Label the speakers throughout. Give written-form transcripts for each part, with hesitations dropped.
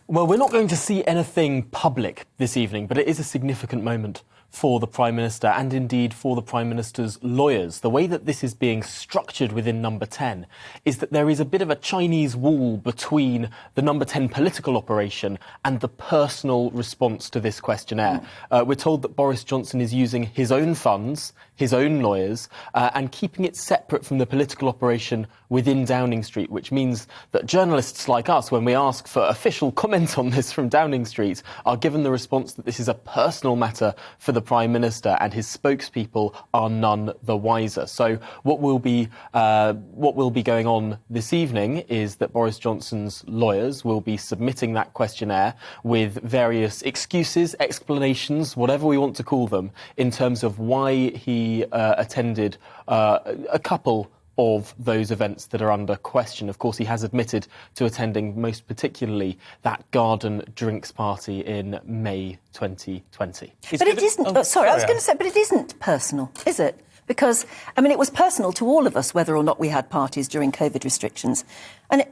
Speaker 1: Well, we're not going to see anything public this evening, but it is a significant moment for the Prime Minister and indeed for the Prime Minister's lawyers. The way that this is being structured within Number 10 is that there is a bit of a Chinese wall between the Number 10 political operation and the personal response to this questionnaire. We're told that Boris Johnson is using his own funds, his own lawyers, and keeping it separate from the political operation within Downing Street, which means that journalists like us, when we ask for official comment on this from Downing Street, are given the response that this is a personal matter for the Prime Minister, and his spokespeople are none the wiser. So what will be going on this evening is that Boris Johnson's lawyers will be submitting that questionnaire with various excuses, explanations, whatever we want to call them, in terms of why he attended a couple of those events that are under question. Of course, he has admitted to attending most particularly that garden drinks party in May 2020.
Speaker 2: But it isn't... I was going to say, but it isn't personal, is it? Because, I mean, it was personal to all of us whether or not we had parties during COVID restrictions. And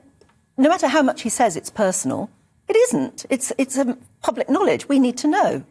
Speaker 2: no matter how much he says it's personal, it isn't. It's public knowledge. We need to know.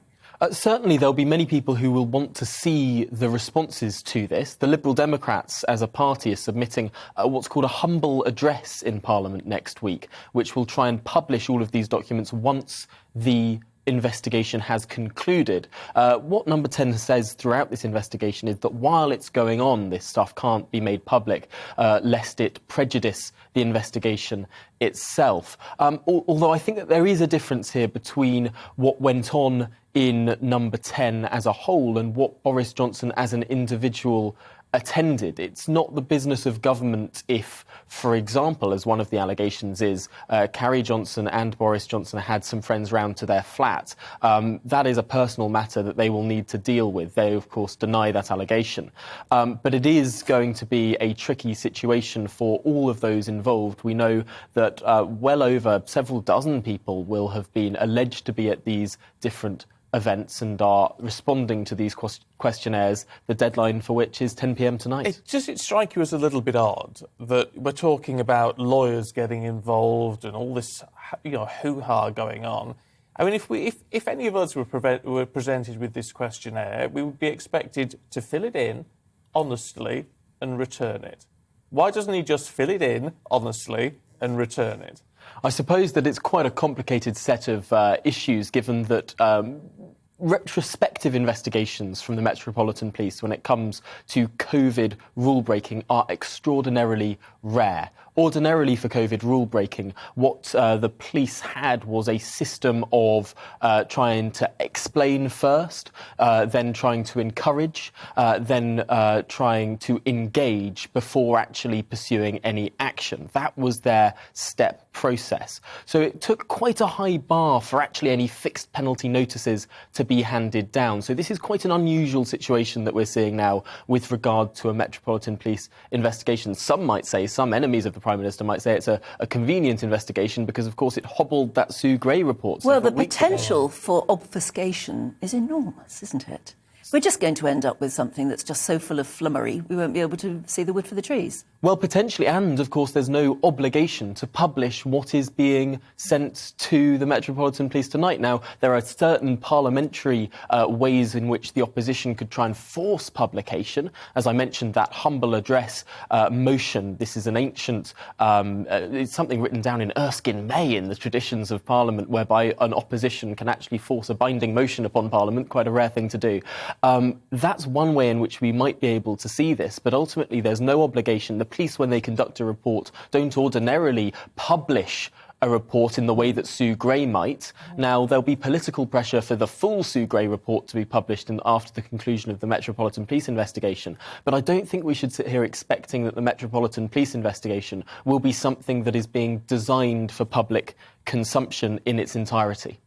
Speaker 1: Certainly, there'll be many people who will want to see the responses to this. The Liberal Democrats, as a party, are submitting what's called a humble address in Parliament next week, which will try and publish all of these documents once the investigation has concluded. What Number 10 says throughout this investigation is that while it's going on, this stuff can't be made public, lest it prejudice the investigation itself. Although I think that there is a difference here between what went on in Number 10 as a whole and what Boris Johnson as an individual attended. It's not the business of government if, for example, as one of the allegations is, Carrie Johnson and Boris Johnson had some friends round to their flat. That is a personal matter that they will need to deal with. They, of course, deny that allegation. But it is going to be a tricky situation for all of those involved. We know that well over several dozen people will have been alleged to be at these different events and are responding to these questionnaires, the deadline for which is 10 p.m. tonight.
Speaker 3: Does it strike you as a little bit odd that we're talking about lawyers getting involved and all this, hoo-ha going on? I mean, if any of us were presented with this questionnaire, we would be expected to fill it in honestly and return it. Why doesn't he just fill it in honestly and return it?
Speaker 1: I suppose that it's quite a complicated set of issues, given that retrospective investigations from the Metropolitan Police when it comes to COVID rule-breaking are extraordinarily rare. Ordinarily, for COVID rule-breaking, what the police had was a system of trying to explain first, then trying to encourage, then trying to engage before actually pursuing any action. That was their step process. So it took quite a high bar for actually any fixed penalty notices to be handed down. So this is quite an unusual situation that we're seeing now with regard to a Metropolitan Police investigation. Some might say, some enemies of the Prime Minister might say it's a convenient investigation because, of course, it hobbled that Sue Gray report.
Speaker 2: Well, the potential for obfuscation is enormous, isn't it? We're just going to end up with something that's just so full of flummery, we won't be able to see the wood for the trees.
Speaker 1: Well, potentially, and, of course, there's no obligation to publish what is being sent to the Metropolitan Police tonight. Now, there are certain parliamentary ways in which the opposition could try and force publication. As I mentioned, that humble address motion, this is an ancient, it's something written down in Erskine May in the traditions of Parliament, whereby an opposition can actually force a binding motion upon Parliament, quite a rare thing to do. That's one way in which we might be able to see this, but ultimately there's no obligation. The police, when they conduct a report, don't ordinarily publish a report in the way that Sue Gray might. Now, there'll be political pressure for the full Sue Gray report to be published after the conclusion of the Metropolitan Police investigation. But I don't think we should sit here expecting that the Metropolitan Police investigation will be something that is being designed for public consumption in its entirety.